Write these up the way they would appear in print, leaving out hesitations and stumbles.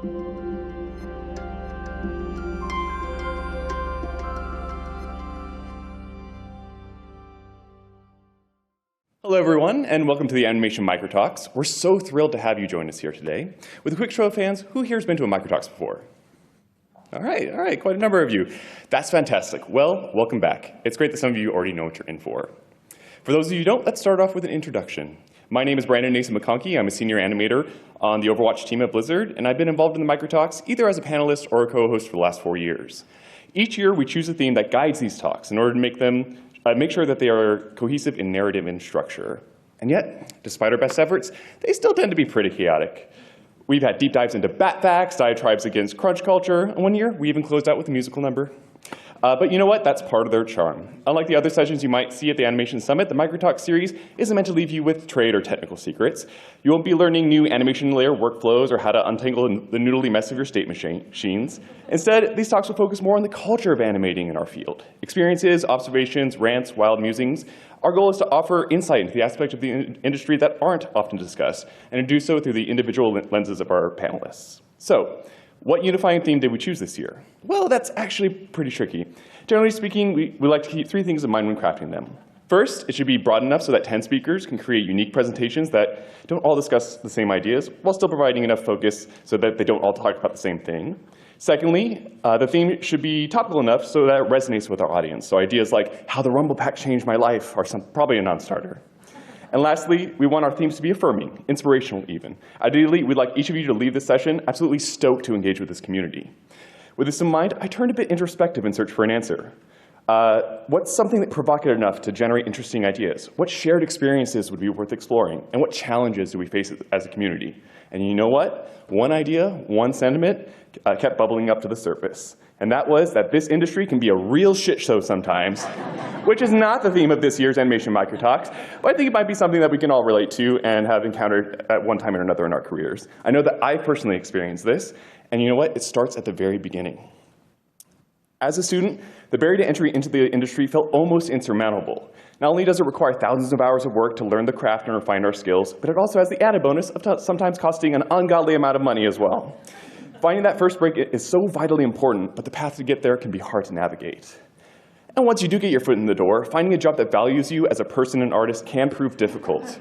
Hello everyone, and welcome to the Animation Microtalks. We're so thrilled to have you join us here today. With a quick show of hands, who here has been to a Microtalks before? All right, quite a number of you. That's fantastic. Well, welcome back. It's great that some of you already know what you're in for. For those of you who don't, let's start off with an introduction. My name is Brandon Nason McConkey. I'm a senior animator on the Overwatch team at Blizzard, and I've been involved in the Microtalks either as a panelist or a co-host for the last 4 years. Each year, we choose a theme that guides these talks in order to make sure that they are cohesive in narrative and structure. And yet, despite our best efforts, they still tend to be pretty chaotic. We've had deep dives into bat facts, diatribes against crunch culture, and one year we even closed out with a musical number. But you know what? That's part of their charm. Unlike the other sessions you might see at the Animation Summit, the Microtalk series isn't meant to leave you with trade or technical secrets. You won't be learning new animation layer workflows or how to untangle the noodly mess of your state machines. Instead, these talks will focus more on the culture of animating in our field. Experiences, observations, rants, wild musings. Our goal is to offer insight into the aspects of the industry that aren't often discussed, and to do so through the individual lenses of our panelists. So, what unifying theme did we choose this year? Well, that's actually pretty tricky. Generally speaking, we like to keep 3 things in mind when crafting them. First, it should be broad enough so that 10 speakers can create unique presentations that don't all discuss the same ideas, while still providing enough focus so that they don't all talk about the same thing. Secondly, the theme should be topical enough so that it resonates with our audience. So ideas like how the Rumble Pack changed my life are probably a non-starter. And lastly, we want our themes to be affirming, inspirational even. Ideally, we'd like each of you to leave this session absolutely stoked to engage with this community. With this in mind, I turned a bit introspective in search for an answer. What's something that provocative enough to generate interesting ideas? What shared experiences would be worth exploring? And what challenges do we face as a community? And you know what? One idea, one sentiment kept bubbling up to the surface. And that was that this industry can be a real shit show sometimes, which is not the theme of this year's Animation Microtalks, but I think it might be something that we can all relate to and have encountered at one time or another in our careers. I know that I personally experienced this, and you know what? It starts at the very beginning. As a student, the barrier to entry into the industry felt almost insurmountable. Not only does it require thousands of hours of work to learn the craft and refine our skills, but it also has the added bonus of sometimes costing an ungodly amount of money as well. Finding that first break is so vitally important, but the path to get there can be hard to navigate. And once you do get your foot in the door, finding a job that values you as a person and artist can prove difficult.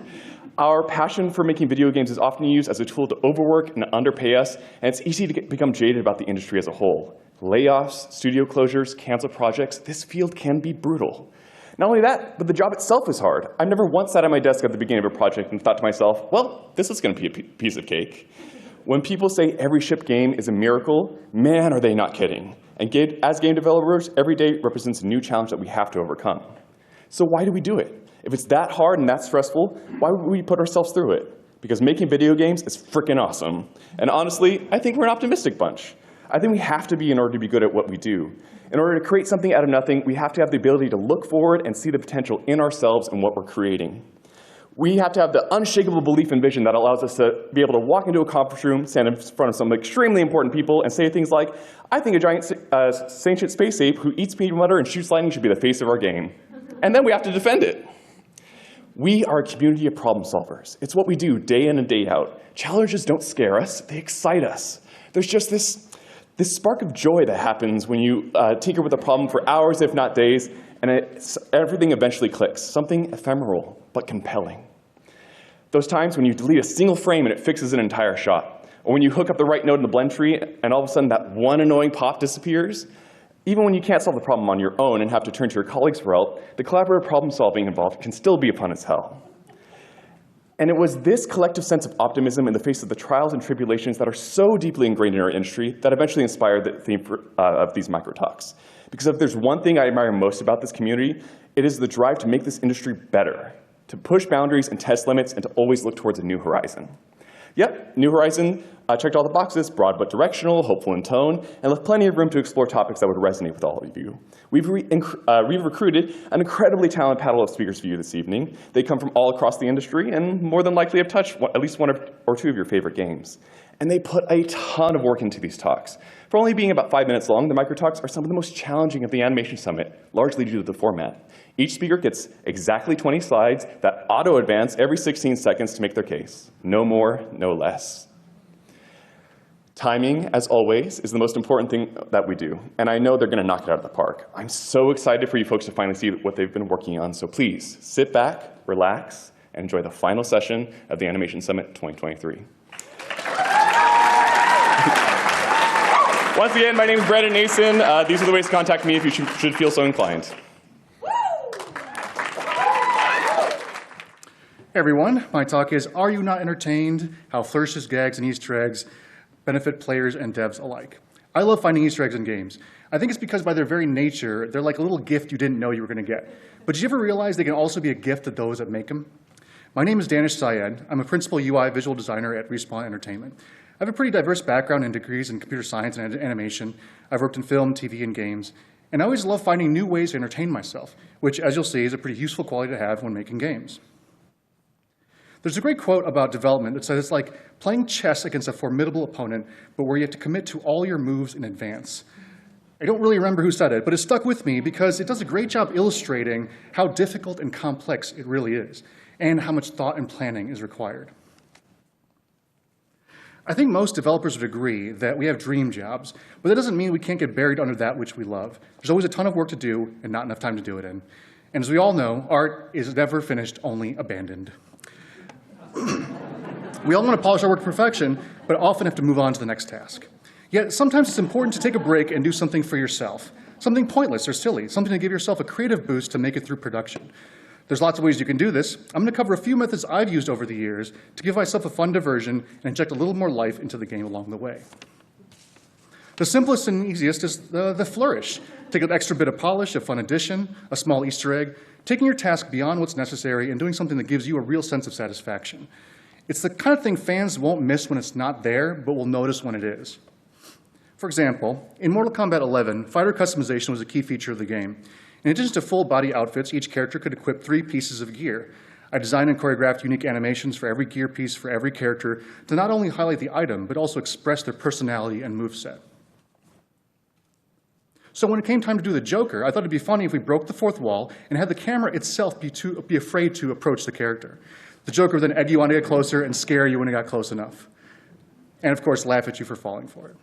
Our passion for making video games is often used as a tool to overwork and underpay us, and it's easy to become jaded about the industry as a whole. Layoffs, studio closures, canceled projects, this field can be brutal. Not only that, but the job itself is hard. I've never once sat at my desk at the beginning of a project and thought to myself, well, this is going to be a piece of cake. When people say every shipped game is a miracle, man, are they not kidding. And as game developers, every day represents a new challenge that we have to overcome. So why do we do it? If it's that hard and that stressful, why would we put ourselves through it? Because making video games is freaking awesome. And honestly, I think we're an optimistic bunch. I think we have to be in order to be good at what we do. In order to create something out of nothing, we have to have the ability to look forward and see the potential in ourselves and what we're creating. We have to have the unshakable belief and vision that allows us to be able to walk into a conference room, stand in front of some extremely important people, and say things like, I think a giant sentient space ape who eats peanut butter and shoots lightning should be the face of our game. And then we have to defend it. We are a community of problem solvers. It's what we do day in and day out. Challenges don't scare us, they excite us. There's just this spark of joy that happens when you tinker with a problem for hours, if not days, and everything eventually clicks. Something ephemeral, but compelling. Those times when you delete a single frame and it fixes an entire shot. Or when you hook up the right node in the blend tree and all of a sudden that one annoying pop disappears. Even when you can't solve the problem on your own and have to turn to your colleagues for help, the collaborative problem solving involved can still be fun as hell. And it was this collective sense of optimism in the face of the trials and tribulations that are so deeply ingrained in our industry that eventually inspired the theme of these microtalks. Because if there's one thing I admire most about this community, it is the drive to make this industry better, to push boundaries and test limits, and to always look towards a new horizon. Yep, New Horizon checked all the boxes, broad but directional, hopeful in tone, and left plenty of room to explore topics that would resonate with all of you. We've recruited an incredibly talented panel of speakers for you this evening. They come from all across the industry and more than likely have touched at least one or two of your favorite games. And they put a ton of work into these talks. For only being about 5 minutes long, the microtalks are some of the most challenging of the Animation Summit, largely due to the format. Each speaker gets exactly 20 slides that auto-advance every 16 seconds to make their case. No more, no less. Timing, as always, is the most important thing that we do, and I know they're going to knock it out of the park. I'm so excited for you folks to finally see what they've been working on, so please sit back, relax, and enjoy the final session of the Animation Summit 2023. Once again, my name is Brandon Nason. These are the ways to contact me if you should feel so inclined. Hey everyone, my talk is Are You Not Entertained? How Flourishes, Gags, and Easter Eggs Benefit Players and Devs Alike. I love finding Easter eggs in games. I think it's because by their very nature, they're like a little gift you didn't know you were going to get. But did you ever realize they can also be a gift to those that make them? My name is Danish Syed. I'm a principal UI visual designer at Respawn Entertainment. I have a pretty diverse background in degrees in computer science and animation. I've worked in film, TV, and games. And I always love finding new ways to entertain myself, which, as you'll see, is a pretty useful quality to have when making games. There's a great quote about development that says it's like playing chess against a formidable opponent, but where you have to commit to all your moves in advance. I don't really remember who said it, but it stuck with me because it does a great job illustrating how difficult and complex it really is, and how much thought and planning is required. I think most developers would agree that we have dream jobs, but that doesn't mean we can't get buried under that which we love. There's always a ton of work to do and not enough time to do it in. And as we all know, art is never finished, only abandoned. We all want to polish our work to perfection, but often have to move on to the next task. Yet sometimes it's important to take a break and do something for yourself, something pointless or silly, something to give yourself a creative boost to make it through production. There's lots of ways you can do this. I'm going to cover a few methods I've used over the years to give myself a fun diversion and inject a little more life into the game along the way. The simplest and easiest is the flourish. Take an extra bit of polish, a fun addition, a small Easter egg, taking your task beyond what's necessary and doing something that gives you a real sense of satisfaction. It's the kind of thing fans won't miss when it's not there, but will notice when it is. For example, in Mortal Kombat 11, fighter customization was a key feature of the game. In addition to full body outfits, each character could equip 3 pieces of gear. I designed and choreographed unique animations for every gear piece for every character to not only highlight the item, but also express their personality and moveset. So when it came time to do the Joker, I thought it'd be funny if we broke the 4th wall and had the camera itself be afraid to approach the character. The Joker would then egg you on to get closer and scare you when it got close enough. And of course, laugh at you for falling for it.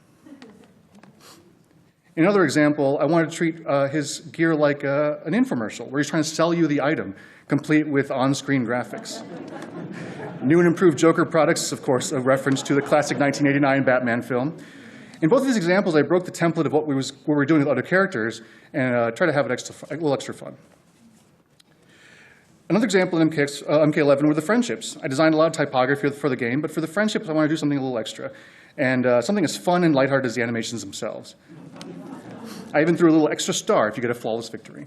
In another example, I wanted to treat his gear like an infomercial, where he's trying to sell you the item, complete with on-screen graphics. New and improved Joker products, of course, a reference to the classic 1989 Batman film. In both of these examples, I broke the template of what we were doing with other characters and tried to have it a little extra fun. Another example in MK11 were the friendships. I designed a lot of typography for the game, but for the friendships, I want to do something a little extra. And something as fun and lighthearted as the animations themselves. I even threw a little extra star if you get a flawless victory.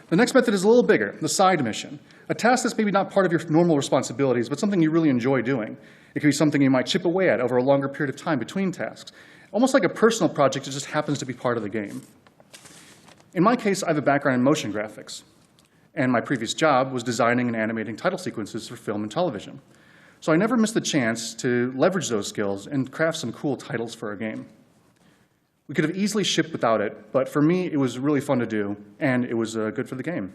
The next method is a little bigger, the side mission. A task that's maybe not part of your normal responsibilities, but something you really enjoy doing. It could be something you might chip away at over a longer period of time between tasks, almost like a personal project that just happens to be part of the game. In my case, I have a background in motion graphics, and my previous job was designing and animating title sequences for film and television. So I never missed the chance to leverage those skills and craft some cool titles for a game. We could have easily shipped without it, but for me, it was really fun to do, and it was good for the game.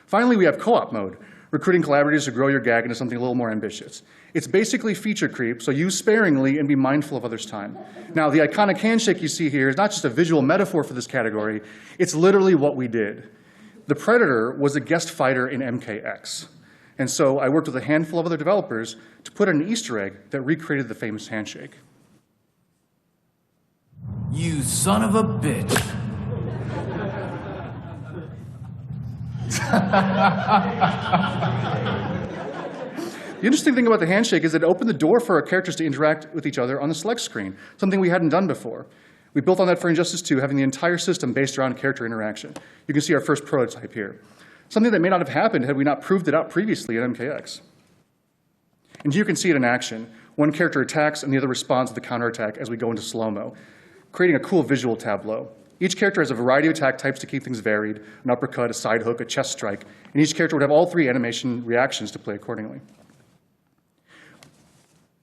Finally, we have co-op mode, recruiting collaborators to grow your gag into something a little more ambitious. It's basically feature creep, so use sparingly and be mindful of others' time. Now, the iconic handshake you see here is not just a visual metaphor for this category, it's literally what we did. The Predator was a guest fighter in MKX, and so I worked with a handful of other developers to put in an Easter egg that recreated the famous handshake. You son of a bitch. The interesting thing about the handshake is that it opened the door for our characters to interact with each other on the select screen, something we hadn't done before. We built on that for Injustice 2, having the entire system based around character interaction. You can see our first prototype here. Something that may not have happened had we not proved it out previously at MKX. And here you can see it in action. One character attacks and the other responds to the counterattack as we go into slow-mo, creating a cool visual tableau. Each character has a variety of attack types to keep things varied, an uppercut, a side hook, a chest strike, and each character would have all 3 animation reactions to play accordingly.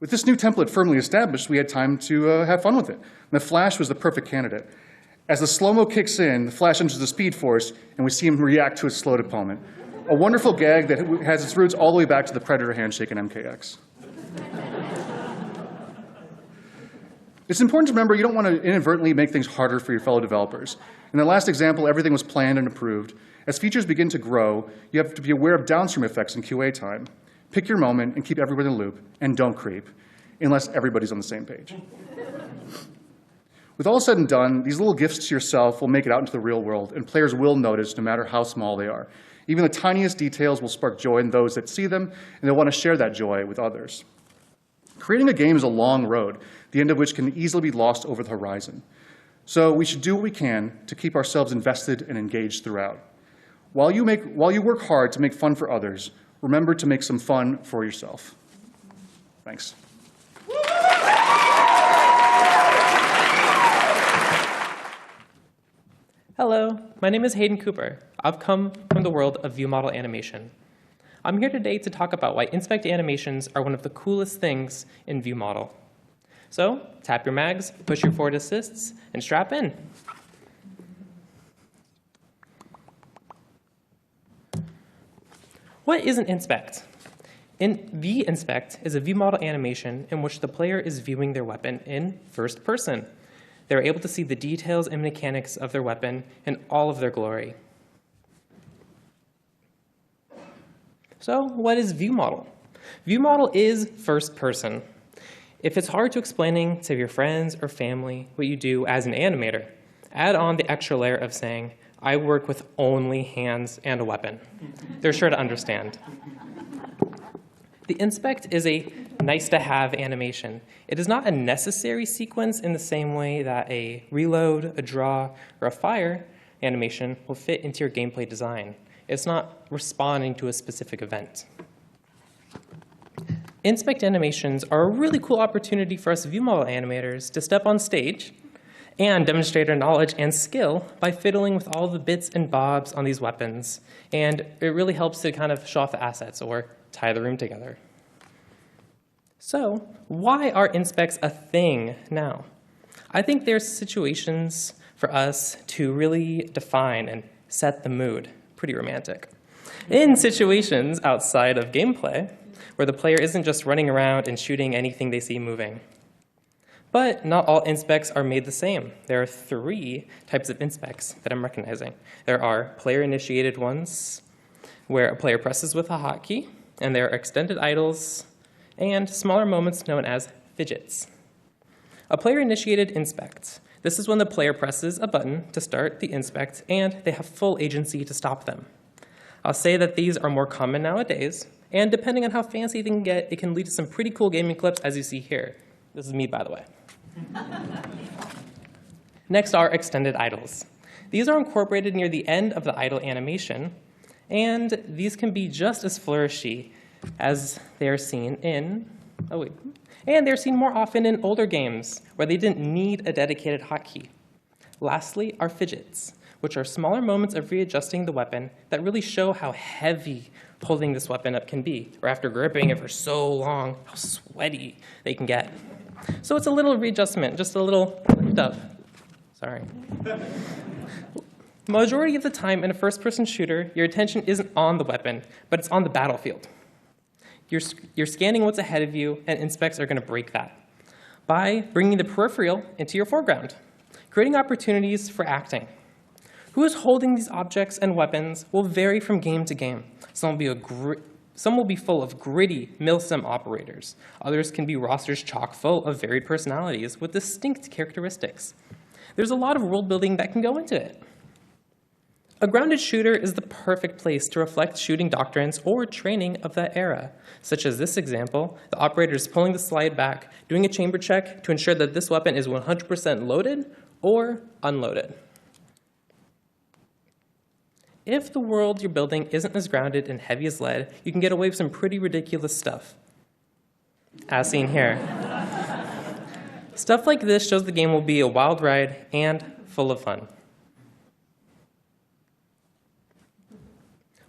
With this new template firmly established, we had time to have fun with it. And the Flash was the perfect candidate. As the slow-mo kicks in, the Flash enters the Speed Force, and we see him react to his slowed opponent. A wonderful gag that has its roots all the way back to the Predator handshake in MKX. It's important to remember you don't want to inadvertently make things harder for your fellow developers. In the last example, everything was planned and approved. As features begin to grow, you have to be aware of downstream effects in QA time. Pick your moment and keep everyone in the loop, and don't creep, unless everybody's on the same page. With all said and done, these little gifts to yourself will make it out into the real world, and players will notice no matter how small they are. Even the tiniest details will spark joy in those that see them, and they'll want to share that joy with others. Creating a game is a long road, the end of which can easily be lost over the horizon. So we should do what we can to keep ourselves invested and engaged throughout. While you work hard to make fun for others, remember to make some fun for yourself. Thanks. Hello, my name is Hayden Cooper. I've come from the world of view model animation. I'm here today to talk about why inspect animations are one of the coolest things in view model. So tap your mags, push your forward assists, and strap in. What is an inspect? The inspect is a view model animation in which the player is viewing their weapon in first person. They're able to see the details and mechanics of their weapon in all of their glory. So what is view model? View model is first person. If it's hard to explaining to your friends or family what you do as an animator, add on the extra layer of saying, I work with only hands and a weapon. They're sure to understand. The inspect is a nice-to-have animation. It is not a necessary sequence in the same way that a reload, a draw, or a fire animation will fit into your gameplay design. It's not responding to a specific event. Inspect animations are a really cool opportunity for us view model animators to step on stage and demonstrate our knowledge and skill by fiddling with all the bits and bobs on these weapons. And it really helps to kind of show off the assets or tie the room together. So why are inspects a thing now? I think there's situations for us to really define and set the mood. Pretty romantic. In situations outside of gameplay, where the player isn't just running around and shooting anything they see moving. But not all inspects are made the same. There are 3 types of inspects that I'm recognizing. There are player-initiated ones, where a player presses with a hotkey, and there are extended idles, and smaller moments known as fidgets. A player-initiated inspect. This is when the player presses a button to start the inspect, and they have full agency to stop them. I'll say that these are more common nowadays, and depending on how fancy they can get, it can lead to some pretty cool gaming clips, as you see here. This is me, by the way. Next are extended idles. These are incorporated near the end of the idle animation, and these can be just as flourishy as they are seen in, and they're seen more often in older games where they didn't need a dedicated hotkey. Lastly are fidgets, which are smaller moments of readjusting the weapon that really show how heavy holding this weapon up can be, or after gripping it for so long, how sweaty they can get. So it's a little readjustment, just a little lift up. Sorry. Majority of the time in a first-person shooter, your attention isn't on the weapon, but it's on the battlefield. You're scanning what's ahead of you, and inspects are going to break that by bringing the peripheral into your foreground, creating opportunities for acting. Who is holding these objects and weapons will vary from game to game. Some will be full of gritty milsim operators. Others can be rosters chock full of varied personalities with distinct characteristics. There's a lot of world building that can go into it. A grounded shooter is the perfect place to reflect shooting doctrines or training of that era, such as this example. The operator is pulling the slide back, doing a chamber check to ensure that this weapon is 100% loaded or unloaded. If the world you're building isn't as grounded and heavy as lead, you can get away with some pretty ridiculous stuff, as seen here. Stuff like this shows the game will be a wild ride and full of fun.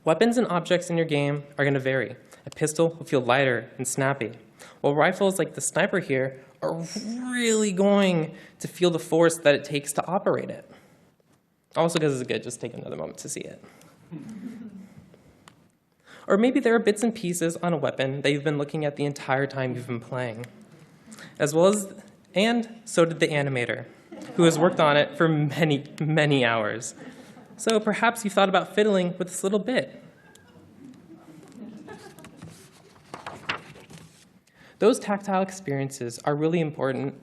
Weapons and objects in your game are going to vary. A pistol will feel lighter and snappy, while rifles like the sniper here are really going to feel the force that it takes to operate it. Also because it's good, just take another moment to see it. Or maybe there are bits and pieces on a weapon that you've been looking at the entire time you've been playing, And so did the animator, who has worked on it for many, many hours. So perhaps you thought about fiddling with this little bit. Those tactile experiences are really important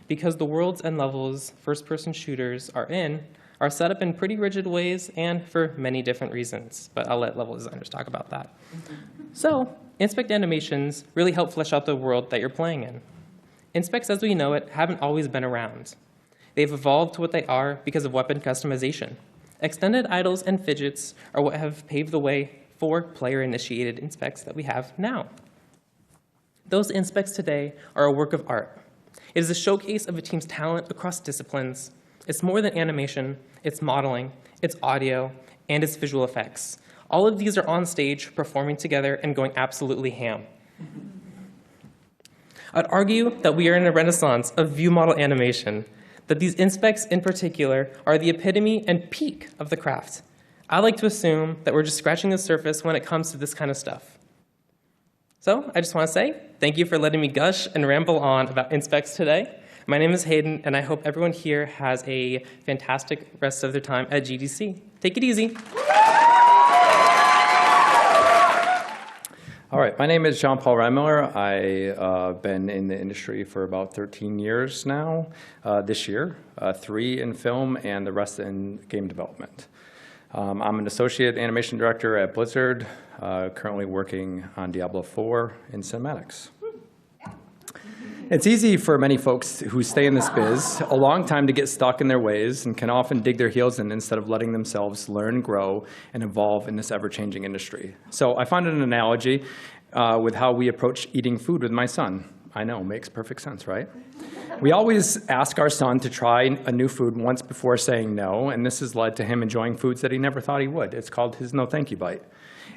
because the worlds and levels first-person shooters are set up in pretty rigid ways and for many different reasons, but I'll let level designers talk about that. So, inspect animations really help flesh out the world that you're playing in. Inspects as we know it haven't always been around. They've evolved to what they are because of weapon customization. Extended idles and fidgets are what have paved the way for player-initiated inspects that we have now. Those inspects today are a work of art. It is a showcase of a team's talent across disciplines. It's more than animation, it's modeling, it's audio, and it's visual effects. All of these are on stage, performing together, and going absolutely ham. I'd argue that we are in a renaissance of view model animation, that these inspects in particular are the epitome and peak of the craft. I like to assume that we're just scratching the surface when it comes to this kind of stuff. So I just want to say thank you for letting me gush and ramble on about inspects today. My name is Hayden, and I hope everyone here has a fantastic rest of their time at GDC. Take it easy. All right, my name is Jean-Paul Reimiller. I've been in the industry for about 13 years now, this year, 3 in film and the rest in game development. I'm an associate animation director at Blizzard, currently working on Diablo 4 in cinematics. It's easy for many folks who stay in this biz a long time to get stuck in their ways and can often dig their heels in instead of letting themselves learn, grow, and evolve in this ever-changing industry. So I found an analogy with how we approach eating food with my son. I know, makes perfect sense, right? We always ask our son to try a new food once before saying no, and this has led to him enjoying foods that he never thought he would. It's called his no thank you bite.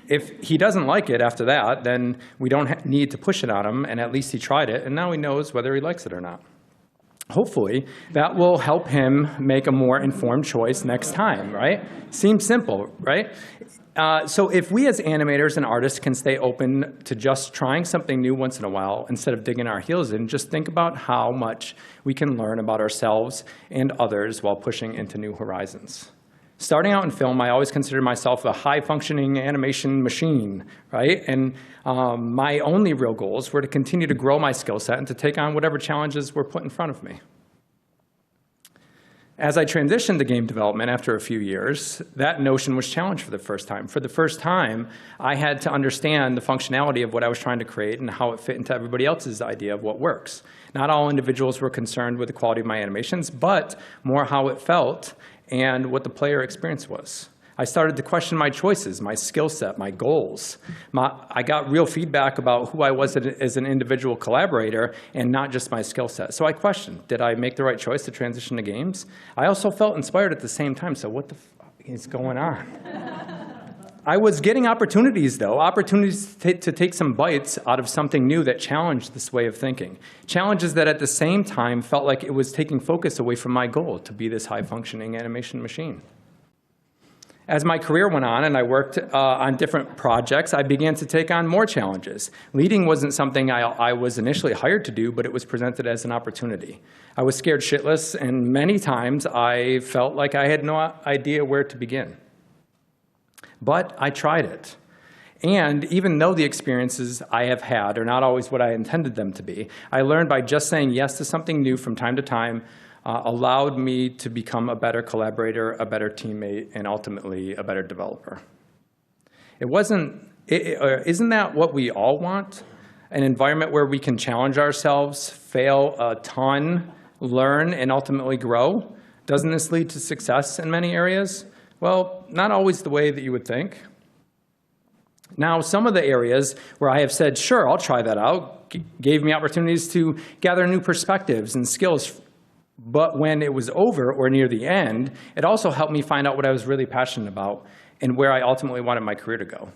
If he doesn't like it after that, then we don't need to push it on him, and at least he tried it, and now he knows whether he likes it or not. Hopefully, that will help him make a more informed choice next time, right? Seems simple, right? So if we as animators and artists can stay open to just trying something new once in a while instead of digging our heels in, just think about how much we can learn about ourselves and others while pushing into new horizons. Starting out in film, I always considered myself a high-functioning animation machine, right? And my only real goals were to continue to grow my skill set and to take on whatever challenges were put in front of me. As I transitioned to game development after a few years, that notion was challenged for the first time. For the first time, I had to understand the functionality of what I was trying to create and how it fit into everybody else's idea of what works. Not all individuals were concerned with the quality of my animations, but more how it felt and what the player experience was. I started to question my choices, my skill set, my goals. I got real feedback about who I was as an individual collaborator and not just my skill set. So I questioned, did I make the right choice to transition to games? I also felt inspired at the same time, so what the fuck is going on? I was getting opportunities, though, opportunities to take some bites out of something new that challenged this way of thinking. Challenges that at the same time felt like it was taking focus away from my goal to be this high-functioning animation machine. As my career went on and I worked on different projects, I began to take on more challenges. Leading wasn't something I was initially hired to do, but it was presented as an opportunity. I was scared shitless, and many times I felt like I had no idea where to begin. But I tried it. And even though the experiences I have had are not always what I intended them to be, I learned by just saying yes to something new from time to time allowed me to become a better collaborator, a better teammate, and ultimately a better developer. Isn't that what we all want? An environment where we can challenge ourselves, fail a ton, learn, and ultimately grow? Doesn't this lead to success in many areas? Well, not always the way that you would think. Now, some of the areas where I have said, sure, I'll try that out, gave me opportunities to gather new perspectives and skills. But when it was over or near the end, it also helped me find out what I was really passionate about and where I ultimately wanted my career to go.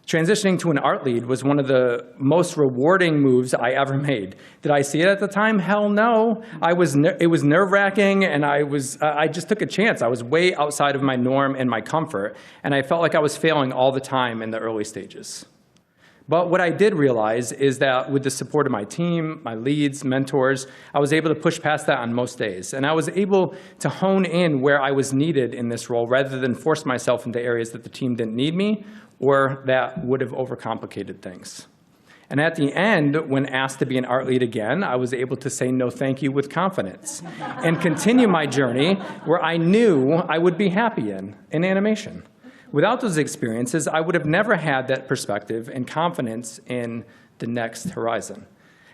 Transitioning to an art lead was one of the most rewarding moves I ever made. Did I see it at the time? Hell no. It was nerve-wracking, and I just took a chance. I was way outside of my norm and my comfort, and I felt like I was failing all the time in the early stages. But what I did realize is that with the support of my team, my leads, mentors, I was able to push past that on most days. And I was able to hone in where I was needed in this role rather than force myself into areas that the team didn't need me or that would have overcomplicated things. And at the end, when asked to be an art lead again, I was able to say no thank you with confidence and continue my journey where I knew I would be happy in animation. Without those experiences, I would have never had that perspective and confidence in the next horizon.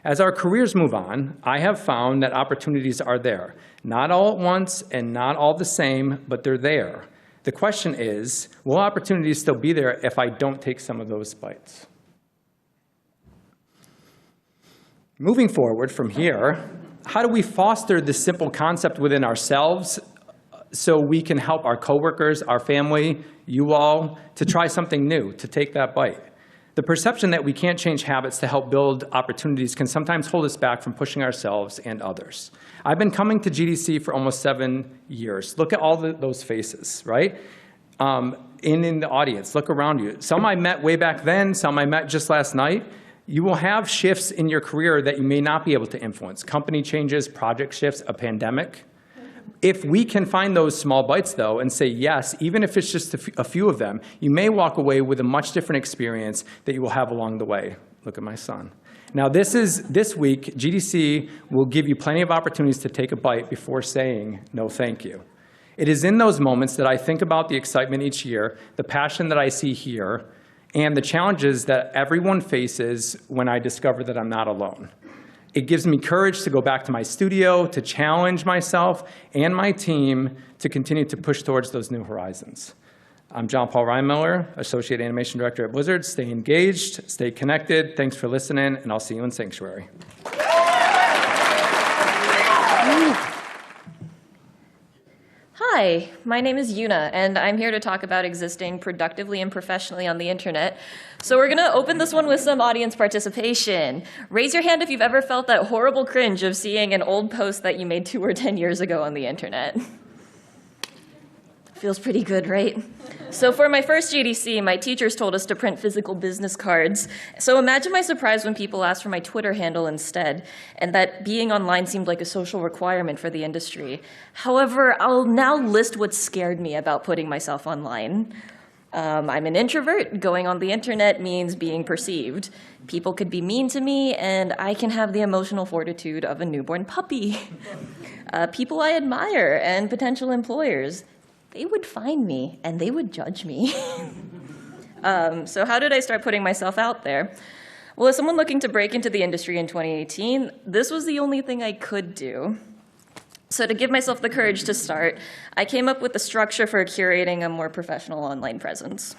As our careers move on, I have found that opportunities are there. Not all at once and not all the same, but they're there. The question is, will opportunities still be there if I don't take some of those bites? Moving forward from here, how do we foster this simple concept within ourselves so we can help our coworkers, our family, you all, to try something new, to take that bite? The perception that we can't change habits to help build opportunities can sometimes hold us back from pushing ourselves and others. I've been coming to GDC for almost 7 years. Look at all those faces, right? In the audience, look around you. Some I met way back then, some I met just last night. You will have shifts in your career that you may not be able to influence. Company changes, project shifts, a pandemic. If we can find those small bites, though, and say yes, even if it's just a few of them, you may walk away with a much different experience that you will have along the way. Look at my son. Now, this week, GDC will give you plenty of opportunities to take a bite before saying no thank you. It is in those moments that I think about the excitement each year, the passion that I see here, and the challenges that everyone faces when I discover that I'm not alone. It gives me courage to go back to my studio, to challenge myself and my team to continue to push towards those new horizons. I'm John Paul Reinmiller, Associate Animation Director at Blizzard. Stay engaged, stay connected. Thanks for listening, and I'll see you in Sanctuary. Hi, my name is Yuna, and I'm here to talk about existing productively and professionally on the internet. So we're going to open this one with some audience participation. Raise your hand if you've ever felt that horrible cringe of seeing an old post that you made 2 or 10 years ago on the internet. Feels pretty good, right? So for my first GDC, my teachers told us to print physical business cards. So imagine my surprise when people asked for my Twitter handle instead, and that being online seemed like a social requirement for the industry. However, I'll now list what scared me about putting myself online. I'm an introvert. Going on the internet means being perceived. People could be mean to me, and I can have the emotional fortitude of a newborn puppy. People I admire and potential employers, they would find me and they would judge me. So how did I start putting myself out there? Well, as someone looking to break into the industry in 2018, this was the only thing I could do. So to give myself the courage to start, I came up with the structure for curating a more professional online presence.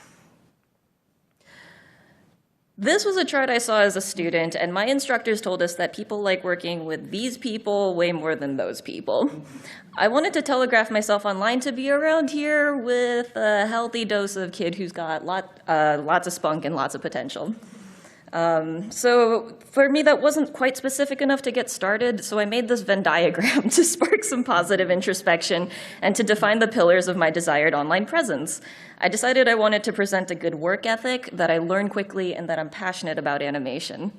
This was a chart I saw as a student, and my instructors told us that people like working with these people way more than those people. I wanted to telegraph myself online to be around here with a healthy dose of kid who's got lots of spunk and lots of potential. So for me, that wasn't quite specific enough to get started, so I made this Venn diagram to spark some positive introspection and to define the pillars of my desired online presence. I decided I wanted to present a good work ethic, that I learn quickly, and that I'm passionate about animation.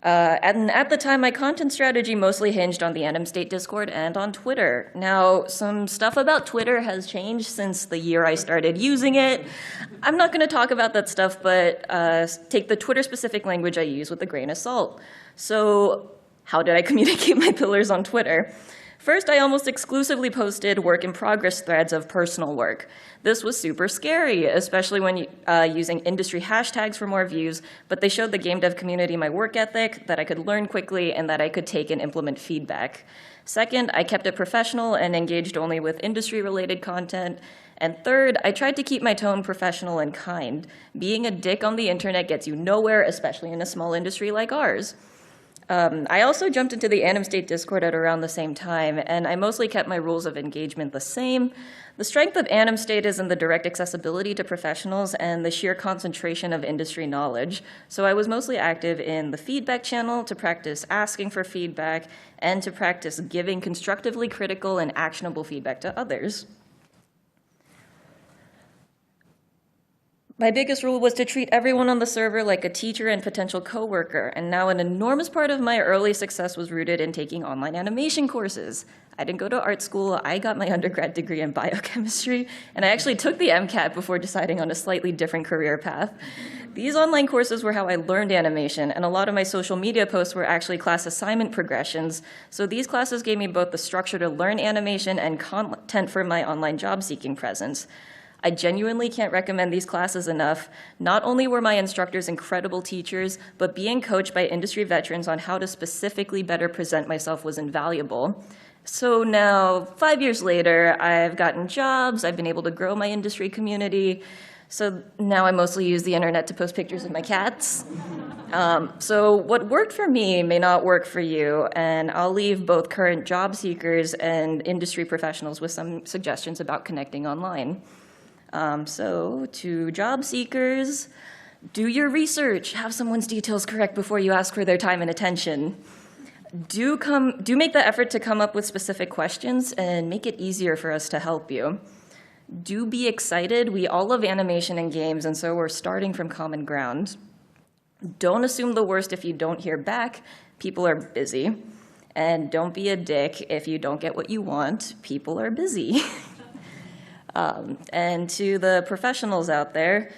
And at the time, my content strategy mostly hinged on the Anim State Discord and on Twitter. Now, some stuff about Twitter has changed since the year I started using it. I'm not going to talk about that stuff, but take the Twitter-specific language I use with a grain of salt. So how did I communicate my pillars on Twitter? First, I almost exclusively posted work-in-progress threads of personal work. This was super scary, especially when using industry hashtags for more views, but they showed the game dev community my work ethic, that I could learn quickly, and that I could take and implement feedback. Second, I kept it professional and engaged only with industry-related content. And third, I tried to keep my tone professional and kind. Being a dick on the internet gets you nowhere, especially in a small industry like ours. I also jumped into the Anim State Discord at around the same time, and I mostly kept my rules of engagement the same. The strength of Anim State is in the direct accessibility to professionals and the sheer concentration of industry knowledge. So I was mostly active in the feedback channel to practice asking for feedback and to practice giving constructively critical and actionable feedback to others. My biggest rule was to treat everyone on the server like a teacher and potential coworker, and now an enormous part of my early success was rooted in taking online animation courses. I didn't go to art school, I got my undergrad degree in biochemistry, and I actually took the MCAT before deciding on a slightly different career path. These online courses were how I learned animation, and a lot of my social media posts were actually class assignment progressions, so these classes gave me both the structure to learn animation and content for my online job-seeking presence. I genuinely can't recommend these classes enough. Not only were my instructors incredible teachers, but being coached by industry veterans on how to specifically better present myself was invaluable. So now, 5 years later, I've gotten jobs, I've been able to grow my industry community, so now I mostly use the internet to post pictures of my cats. So what worked for me may not work for you, and I'll leave both current job seekers and industry professionals with some suggestions about connecting online. So to job seekers, do your research, have someone's details correct before you ask for their time and attention. Do make the effort to come up with specific questions and make it easier for us to help you. Do be excited. We all love animation and games, and so we're starting from common ground. Don't assume the worst if you don't hear back. People are busy. And don't be a dick if you don't get what you want. People are busy. And to the professionals out there,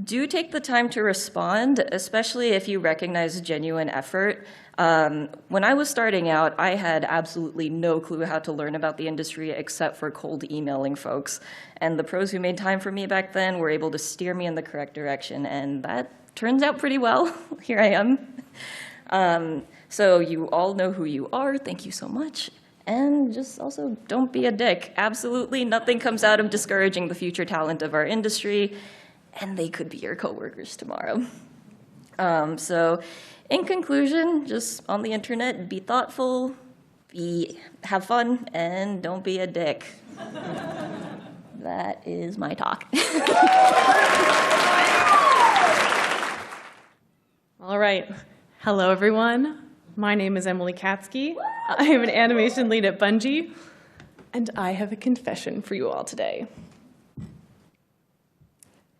do take the time to respond, especially if you recognize genuine effort. When I was starting out, I had absolutely no clue how to learn about the industry except for cold emailing folks. And the pros who made time for me back then were able to steer me in the correct direction, and that turns out pretty well. Here I am. So you all know who you are. Thank you so much. And just also, don't be a dick. Absolutely nothing comes out of discouraging the future talent of our industry, and they could be your coworkers tomorrow. So in conclusion, just on the internet, be thoughtful, have fun, and don't be a dick. That is my talk. All right. Hello, everyone. My name is Emily Katsky. I am an animation lead at Bungie, and I have a confession for you all today.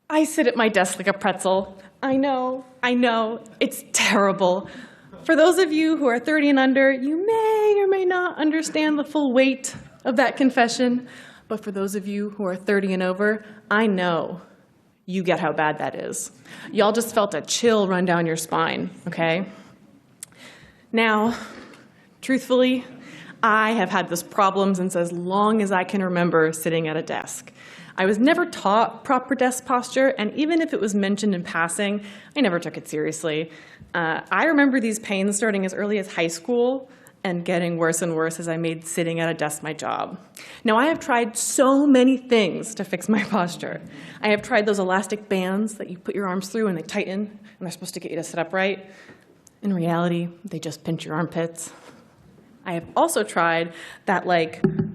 I sit at my desk like a pretzel. I know, it's terrible. For those of you who are 30 and under, you may or may not understand the full weight of that confession, but for those of you who are 30 and over, I know you get how bad that is. Y'all just felt a chill run down your spine, okay? Now, truthfully, I have had this problem since as long as I can remember sitting at a desk. I was never taught proper desk posture, and even if it was mentioned in passing, I never took it seriously. I remember these pains starting as early as high school and getting worse and worse as I made sitting at a desk my job. Now, I have tried so many things to fix my posture. I have tried those elastic bands that you put your arms through and they tighten, and they're supposed to get you to sit upright. In reality, they just pinch your armpits. I have also tried that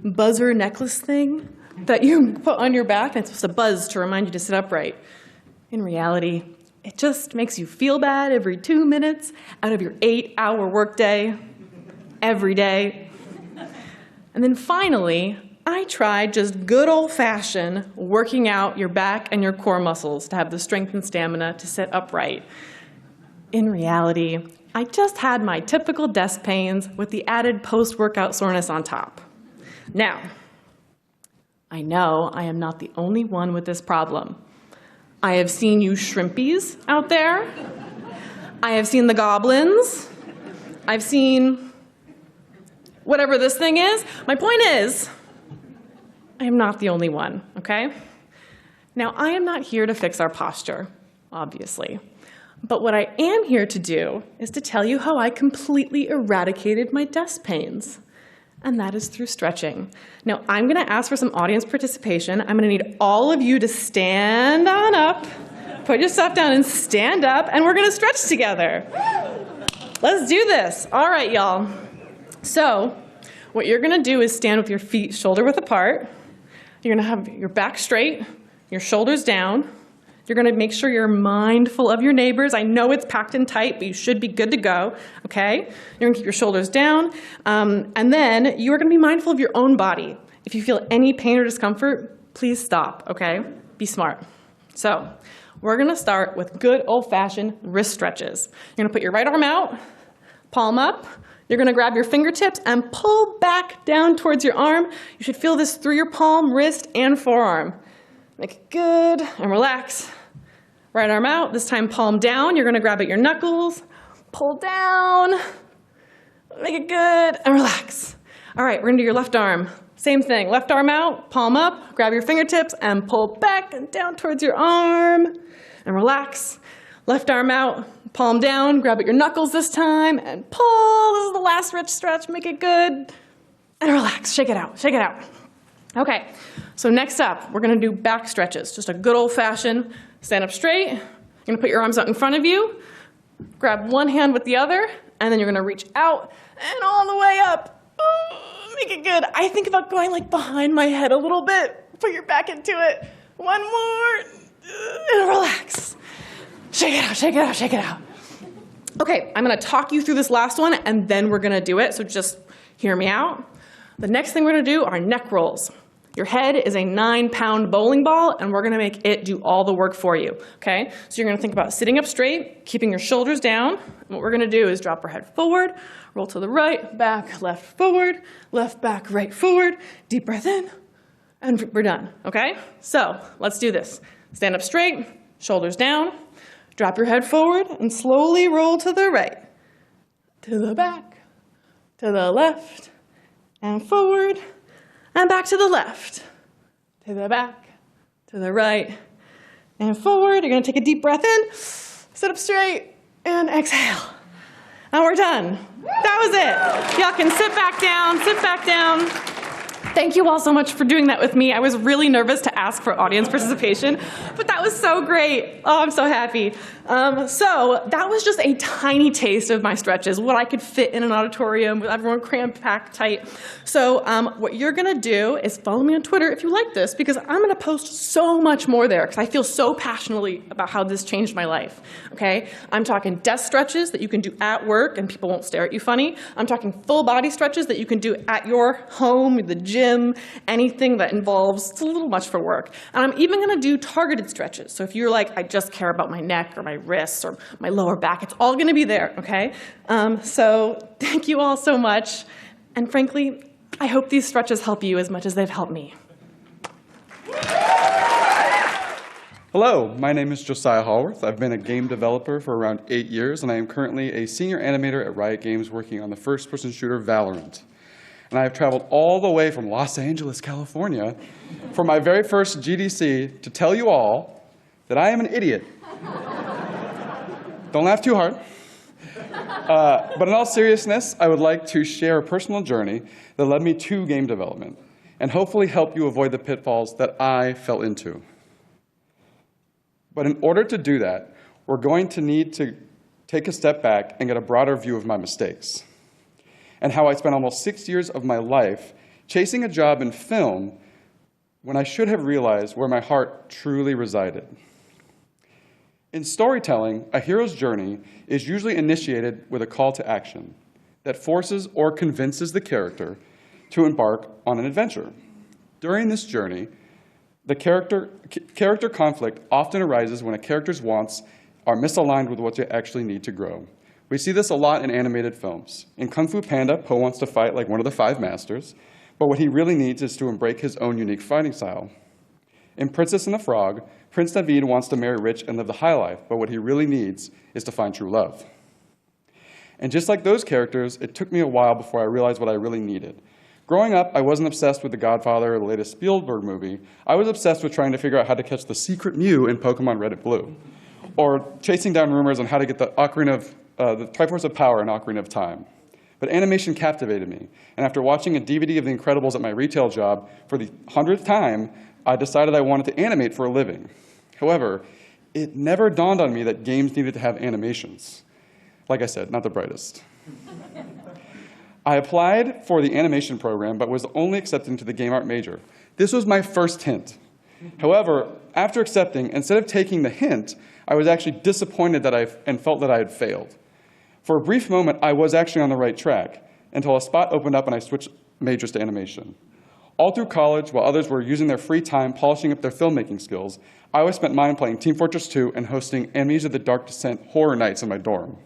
buzzer necklace thing that you put on your back, and it's supposed to buzz to remind you to sit upright. In reality, it just makes you feel bad every 2 minutes out of your 8-hour workday, every day. And then finally, I tried just good old-fashioned working out your back and your core muscles to have the strength and stamina to sit upright. In reality, I just had my typical desk pains with the added post-workout soreness on top. Now, I know I am not the only one with this problem. I have seen you shrimpies out there. I have seen the goblins. I've seen whatever this thing is. My point is, I am not the only one, okay? Now, I am not here to fix our posture, obviously. But what I am here to do is to tell you how I completely eradicated my desk pains. And that is through stretching. Now, I'm going to ask for some audience participation. I'm going to need all of you to stand on up, put your stuff down and stand up, and we're going to stretch together. Let's do this. All right, y'all. So what you're going to do is stand with your feet shoulder-width apart. You're going to have your back straight, your shoulders down. You're going to make sure you're mindful of your neighbors. I know it's packed in tight, but you should be good to go, okay? You're going to keep your shoulders down, and then you are going to be mindful of your own body. If you feel any pain or discomfort, please stop, okay? Be smart. So we're gonna start with good old-fashioned wrist stretches. You're gonna put your right arm out, palm up. You're gonna grab your fingertips and pull back down towards your arm. You should feel this through your palm, wrist, and forearm. Make it good and relax. Right arm out, this time palm down. You're gonna grab at your knuckles, pull down, make it good, and relax. All right, we're gonna do your left arm. Same thing, left arm out, palm up, grab your fingertips, and pull back and down towards your arm, and relax. Left arm out, palm down, grab at your knuckles this time, and pull. This is the last rich stretch, make it good, and relax, shake it out, shake it out. Okay, so next up, we're gonna do back stretches, just a good old-fashioned stand up straight. You're gonna put your arms out in front of you, grab one hand with the other, and then you're gonna reach out and all the way up. Make it good. I think about going like behind my head a little bit. Put your back into it. One more, and relax. Shake it out, shake it out, shake it out. Okay, I'm gonna talk you through this last one, and then we're gonna do it, so just hear me out. The next thing we're gonna do are neck rolls. Your head is a 9-pound bowling ball, and we're gonna make it do all the work for you, okay? So you're gonna think about sitting up straight, keeping your shoulders down. And what we're gonna do is drop our head forward, roll to the right, back, left, forward, left, back, right, forward. Deep breath in, and we're done, okay? So let's do this. Stand up straight, shoulders down, drop your head forward, and slowly roll to the right, to the back, to the left, and forward, and back to the left, to the back, to the right, and forward. You're gonna take a deep breath in, sit up straight, and exhale. And we're done. That was it. Y'all can sit back down, sit back down. Thank you all so much for doing that with me. I was really nervous to ask for audience participation, but that was so great. Oh, I'm so happy. So that was just a tiny taste of my stretches, what I could fit in an auditorium with everyone crammed packed tight. So what you're gonna do is follow me on Twitter if you like this, because I'm gonna post so much more there, because I feel so passionately about how this changed my life, okay? I'm talking desk stretches that you can do at work and people won't stare at you funny. I'm talking full body stretches that you can do at your home, the gym, anything that involves, it's a little much for work. And I'm even gonna do targeted stretches. So if you're like, I just care about my neck or my wrists or my lower back, it's all gonna be there, okay? So thank you all so much. And frankly, I hope these stretches help you as much as they've helped me. Hello, my name is Josiah Hallworth. I've been a game developer for around 8 years, and I am currently a senior animator at Riot Games working on the first-person shooter Valorant. And I have traveled all the way from Los Angeles, California, for my very first GDC to tell you all that I am an idiot. Don't laugh too hard. But in all seriousness, I would like to share a personal journey that led me to game development, and hopefully help you avoid the pitfalls that I fell into. But in order to do that, we're going to need to take a step back and get a broader view of my mistakes, and how I spent almost 6 years of my life chasing a job in film when I should have realized where my heart truly resided. In storytelling, a hero's journey is usually initiated with a call to action that forces or convinces the character to embark on an adventure. During this journey, the character conflict often arises when a character's wants are misaligned with what they actually need to grow. We see this a lot in animated films. In Kung Fu Panda, Po wants to fight like one of the 5 masters, but what he really needs is to embrace his own unique fighting style. In Princess and the Frog, Prince Naveed wants to marry rich and live the high life, but what he really needs is to find true love. And just like those characters, it took me a while before I realized what I really needed. Growing up, I wasn't obsessed with The Godfather or the latest Spielberg movie. I was obsessed with trying to figure out how to catch the secret Mew in Pokemon Red and Blue, or chasing down rumors on how to get the Triforce of Power in Ocarina of Time. But animation captivated me, and after watching a DVD of The Incredibles at my retail job for the 100th time, I decided I wanted to animate for a living. However, it never dawned on me that games needed to have animations. Like I said, not the brightest. I applied for the animation program, but was only accepted into the game art major. This was my first hint. However, after accepting, instead of taking the hint, I was actually disappointed and felt that I had failed. For a brief moment, I was actually on the right track, until a spot opened up and I switched majors to animation. All through college, while others were using their free time polishing up their filmmaking skills, I always spent mine playing Team Fortress 2 and hosting Amnesia: The Dark Descent horror nights in my dorm.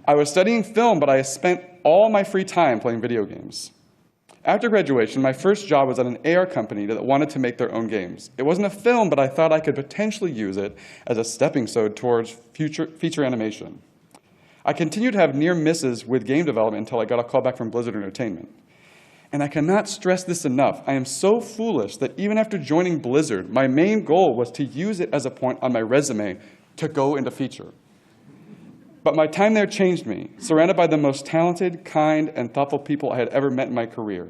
I was studying film, but I spent all my free time playing video games. After graduation, my first job was at an AR company that wanted to make their own games. It wasn't a film, but I thought I could potentially use it as a stepping stone towards feature animation. I continued to have near misses with game development until I got a call back from Blizzard Entertainment. And I cannot stress this enough. I am so foolish that even after joining Blizzard, my main goal was to use it as a point on my resume to go into feature. But my time there changed me, surrounded by the most talented, kind, and thoughtful people I had ever met in my career,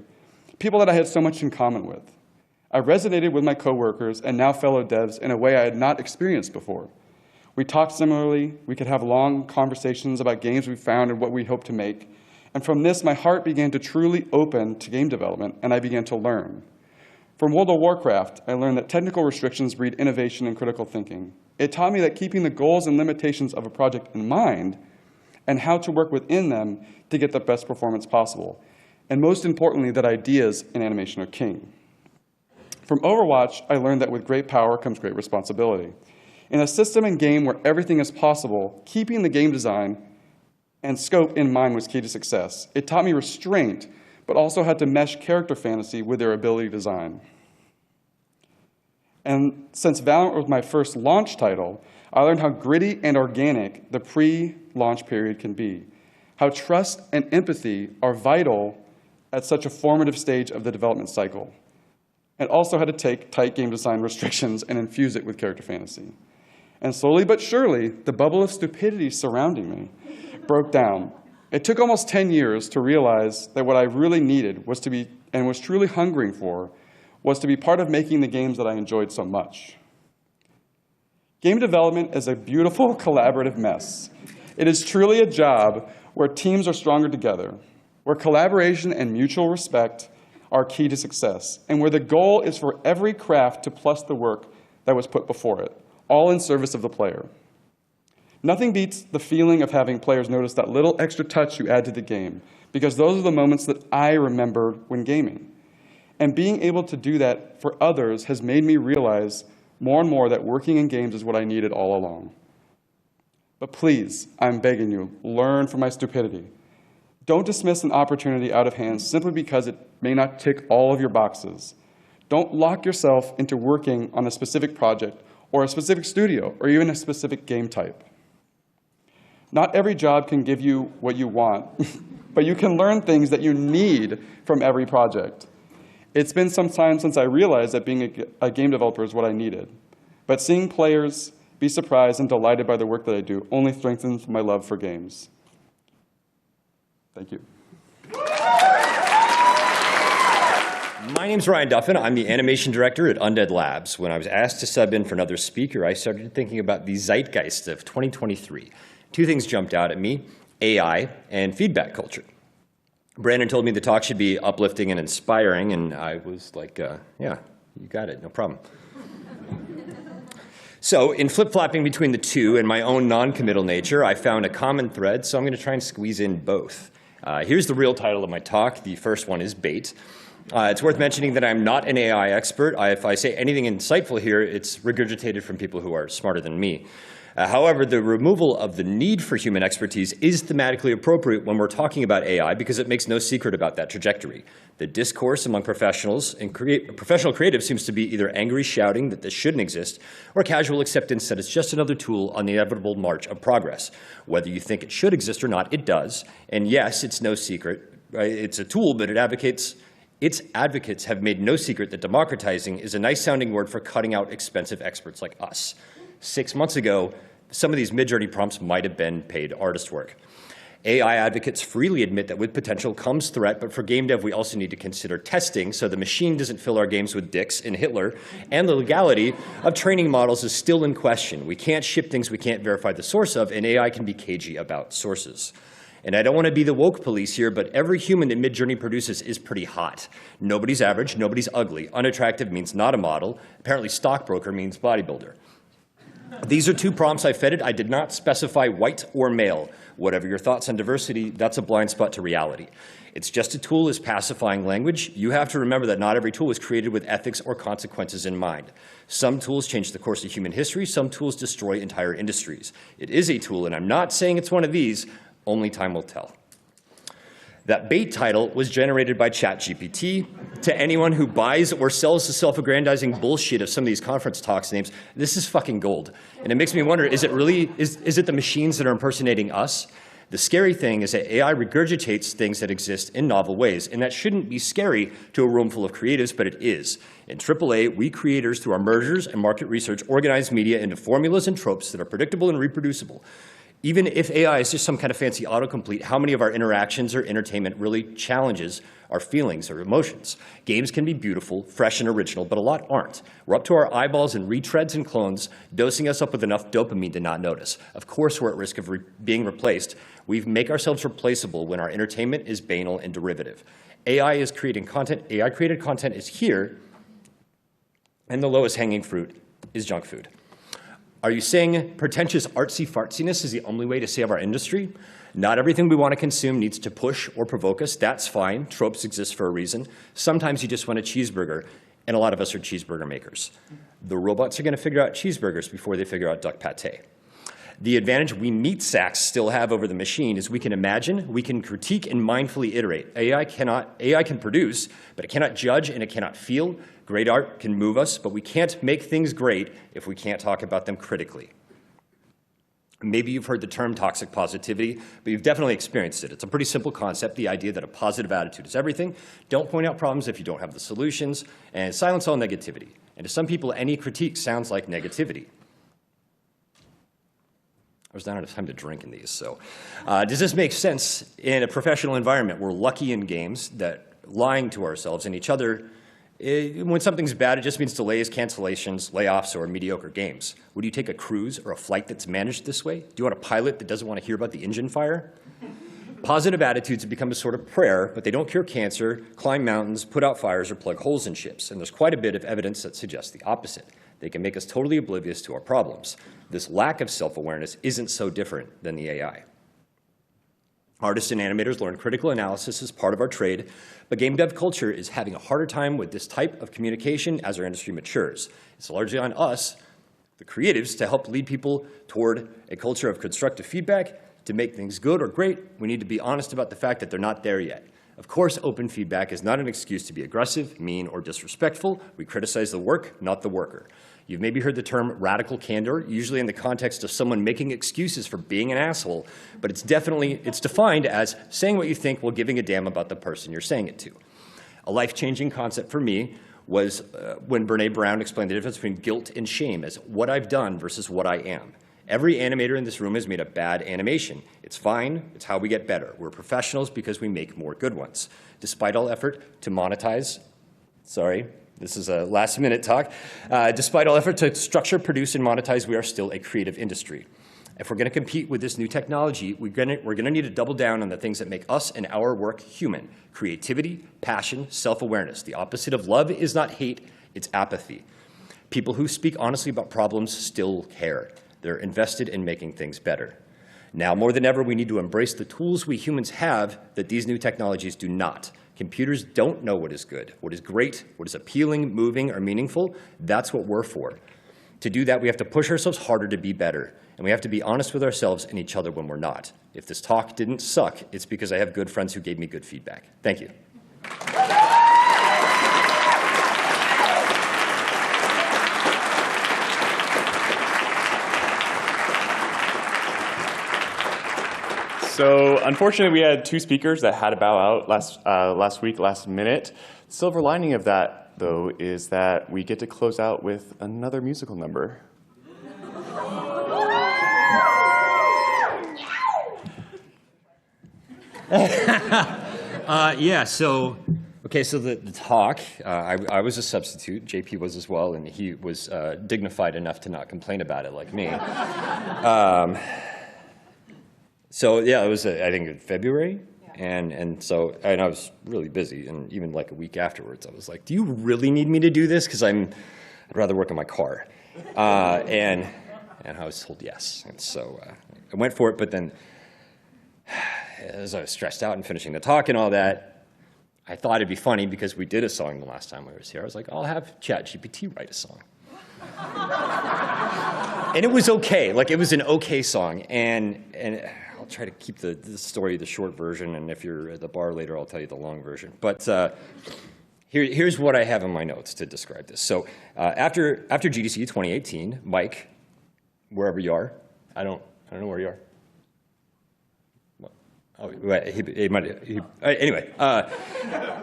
people that I had so much in common with. I resonated with my coworkers and now fellow devs in a way I had not experienced before. We talked similarly, we could have long conversations about games we found and what we hoped to make, and from this, my heart began to truly open to game development, and I began to learn. From World of Warcraft, I learned that technical restrictions breed innovation and critical thinking. It taught me that keeping the goals and limitations of a project in mind and how to work within them to get the best performance possible. And most importantly, that ideas in animation are king. From Overwatch, I learned that with great power comes great responsibility. In a system and game where everything is possible, keeping the game design and scope in mind was key to success. It taught me restraint, but also had to mesh character fantasy with their ability design. And since Valorant was my first launch title, I learned how gritty and organic the pre-launch period can be, how trust and empathy are vital at such a formative stage of the development cycle, and also how to take tight game design restrictions and infuse it with character fantasy. And slowly but surely, the bubble of stupidity surrounding me broke down. It took almost 10 years to realize that what I really needed was to be, and was truly hungering for, was to be part of making the games that I enjoyed so much. Game development is a beautiful collaborative mess. It is truly a job where teams are stronger together, where collaboration and mutual respect are key to success, and where the goal is for every craft to plus the work that was put before it, all in service of the player. Nothing beats the feeling of having players notice that little extra touch you add to the game, because those are the moments that I remember when gaming. And being able to do that for others has made me realize more and more that working in games is what I needed all along. But please, I'm begging you, learn from my stupidity. Don't dismiss an opportunity out of hand simply because it may not tick all of your boxes. Don't lock yourself into working on a specific project or a specific studio or even a specific game type. Not every job can give you what you want, but you can learn things that you need from every project. It's been some time since I realized that being a game developer is what I needed. But seeing players be surprised and delighted by the work that I do only strengthens my love for games. Thank you. My name's Ryan Duffin. I'm the animation director at Undead Labs. When I was asked to sub in for another speaker, I started thinking about the zeitgeist of 2023. Two things jumped out at me: AI and feedback culture. Brandon told me the talk should be uplifting and inspiring, and I was like, yeah, you got it, no problem. So in flip-flopping between the two and my own non-committal nature, I found a common thread, so I'm going to try and squeeze in both. Here's the real title of my talk. The first one is Bait. It's worth mentioning that I'm not an AI expert. If I say anything insightful here, it's regurgitated from people who are smarter than me. However, the removal of the need for human expertise is thematically appropriate when we're talking about AI because it makes no secret about that trajectory. The discourse among professionals and professional creatives seems to be either angry shouting that this shouldn't exist or casual acceptance that it's just another tool on the inevitable march of progress. Whether you think it should exist or not, it does. And yes, it's no secret. It's a tool, but its advocates have made no secret that democratizing is a nice-sounding word for cutting out expensive experts like us. 6 months ago, some of these Mid-Journey prompts might have been paid artist work. AI advocates freely admit that with potential comes threat, but for game dev, we also need to consider testing so the machine doesn't fill our games with dicks and Hitler, and the legality of training models is still in question. We can't ship things we can't verify the source of, and AI can be cagey about sources. And I don't want to be the woke police here, but every human that Mid-Journey produces is pretty hot. Nobody's average, nobody's ugly. Unattractive means not a model. Apparently stockbroker means bodybuilder. These are two prompts I fed it. I did not specify white or male. Whatever your thoughts on diversity, that's a blind spot to reality. It's just a tool as pacifying language. You have to remember that not every tool was created with ethics or consequences in mind. Some tools change the course of human history. Some tools destroy entire industries. It is a tool, and I'm not saying it's one of these. Only time will tell. That bait title was generated by ChatGPT. To anyone who buys or sells the self-aggrandizing bullshit of some of these conference talks names, this is fucking gold. And it makes me wonder, is it really, is it the machines that are impersonating us? The scary thing is that AI regurgitates things that exist in novel ways, and that shouldn't be scary to a room full of creatives, but it is. In AAA, we creators, through our mergers and market research, organize media into formulas and tropes that are predictable and reproducible. Even if AI is just some kind of fancy autocomplete, how many of our interactions or entertainment really challenges our feelings or emotions? Games can be beautiful, fresh, and original, but a lot aren't. We're up to our eyeballs in retreads and clones, dosing us up with enough dopamine to not notice. Of course we're at risk of being replaced. We make ourselves replaceable when our entertainment is banal and derivative. AI is creating content. AI-created content is here, and the lowest hanging fruit is junk food. Are you saying pretentious artsy fartsiness is the only way to save our industry? Not everything we want to consume needs to push or provoke us. That's fine. Tropes exist for a reason. Sometimes you just want a cheeseburger, and a lot of us are cheeseburger makers. The robots are going to figure out cheeseburgers before they figure out duck pate. The advantage we meat sacks still have over the machine is we can imagine, we can critique, and mindfully iterate. AI can produce, but it cannot judge and it cannot feel. Great art can move us, but we can't make things great if we can't talk about them critically. Maybe you've heard the term toxic positivity, but you've definitely experienced it. It's a pretty simple concept, the idea that a positive attitude is everything. Don't point out problems if you don't have the solutions, and silence all negativity. And to some people, any critique sounds like negativity. I was not out of time to drink in these, so. Does this make sense in a professional environment? We're lucky in games that lying to ourselves and each other, when something's bad, it just means delays, cancellations, layoffs, or mediocre games. Would you take a cruise or a flight that's managed this way? Do you want a pilot that doesn't want to hear about the engine fire? Positive attitudes have become a sort of prayer, but they don't cure cancer, climb mountains, put out fires, or plug holes in ships. And there's quite a bit of evidence that suggests the opposite. They can make us totally oblivious to our problems. This lack of self-awareness isn't so different than the AI. Artists and animators learn critical analysis as part of our trade, but game dev culture is having a harder time with this type of communication as our industry matures. It's largely on us, the creatives, to help lead people toward a culture of constructive feedback. To make things good or great, we need to be honest about the fact that they're not there yet. Of course, open feedback is not an excuse to be aggressive, mean, or disrespectful. We criticize the work, not the worker. You've maybe heard the term radical candor, usually in the context of someone making excuses for being an asshole, but it's defined as saying what you think while giving a damn about the person you're saying it to. A life-changing concept for me was when Brene Brown explained the difference between guilt and shame as what I've done versus what I am. Every animator in this room has made a bad animation. It's fine. It's how we get better. We're professionals because we make more good ones. Despite all effort to monetize, sorry, this is a last-minute talk. Despite all effort to structure, produce, and monetize, we are still a creative industry. If we're going to compete with this new technology, we're going to need to double down on the things that make us and our work human. Creativity, passion, self-awareness. The opposite of love is not hate, it's apathy. People who speak honestly about problems still care. They're invested in making things better. Now, more than ever, we need to embrace the tools we humans have that these new technologies do not. Computers don't know what is good, what is great, what is appealing, moving, or meaningful. That's what we're for. To do that, we have to push ourselves harder to be better, and we have to be honest with ourselves and each other when we're not. If this talk didn't suck, it's because I have good friends who gave me good feedback. Thank you. So unfortunately, we had two speakers that had to bow out last minute. The silver lining of that, though, is that we get to close out with another musical number. Yeah, so the talk, I was a substitute, JP was as well, and he was dignified enough to not complain about it like me. So yeah, it was, I think, in February, and I was really busy, and even like a week afterwards, I was like, do you really need me to do this? Because I'd rather work in my car. And And I was told yes. And so I went for it, but then as I was stressed out and finishing the talk and all that, I thought it'd be funny because we did a song the last time I was here. I was like, I'll have ChatGPT write a song. And it was okay. Like, it was an okay song. And I'll try to keep the story the short version, and if you're at the bar later, I'll tell you the long version. But here's what I have in my notes to describe this. So after GDC 2018, Mike, wherever you are, I don't know where you are. Oh, anyway,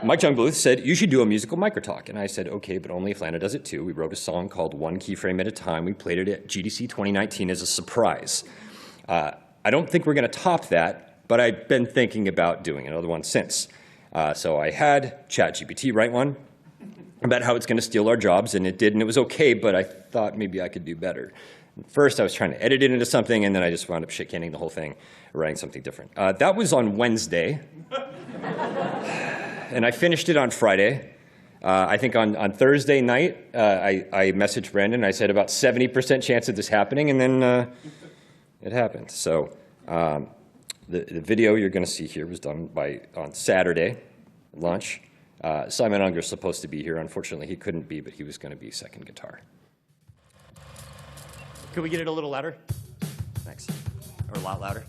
Mike Jungbluth said, you should do a musical microtalk. And I said, okay, but only if Lana does it too. We wrote a song called One Keyframe at a Time. We played it at GDC 2019 as a surprise. I don't think we're going to top that, but I've been thinking about doing another one since. So I had ChatGPT write one about how it's going to steal our jobs, and it did, and it was okay, but I thought maybe I could do better. First, I was trying to edit it into something, and then I just wound up shit-canning the whole thing, writing something different. That was on Wednesday, and I finished it on Friday. I think on Thursday night, I messaged Brandon. I said about 70% chance of this happening, and then it happened. So the video you're going to see here was done on Saturday, lunch. Simon Unger's supposed to be here. Unfortunately, he couldn't be, but he was going to be second guitar. Could we get it a little louder? Thanks. Or a lot louder?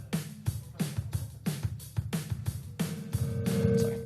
Sorry.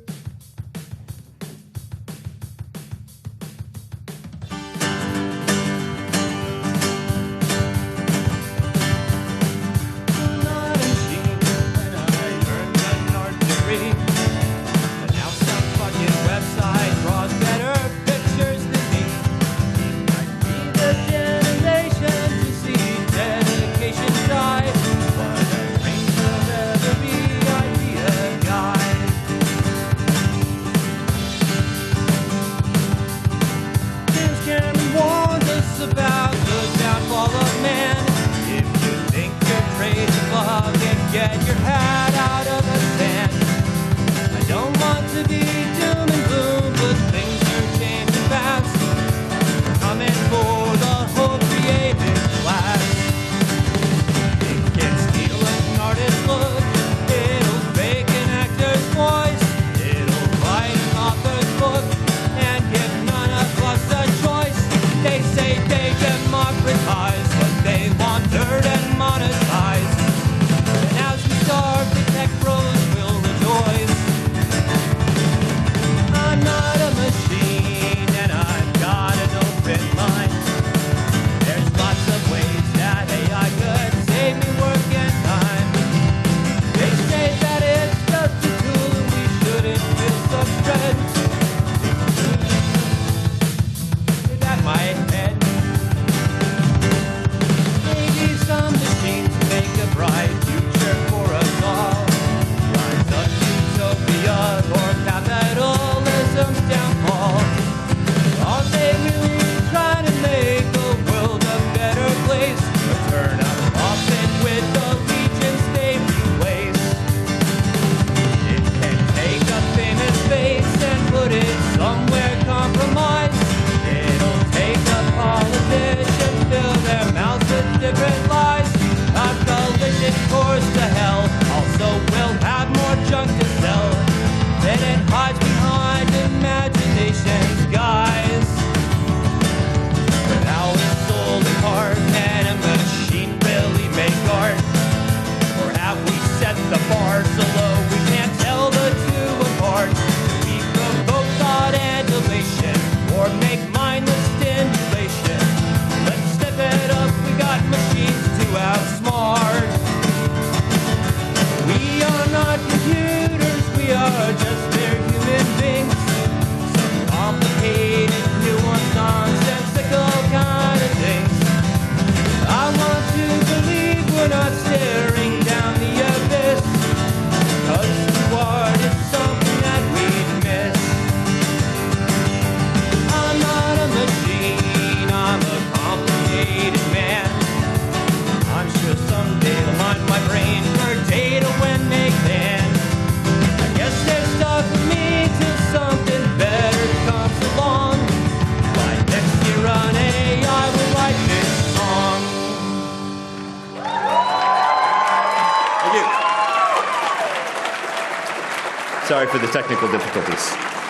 Sorry for the technical difficulties.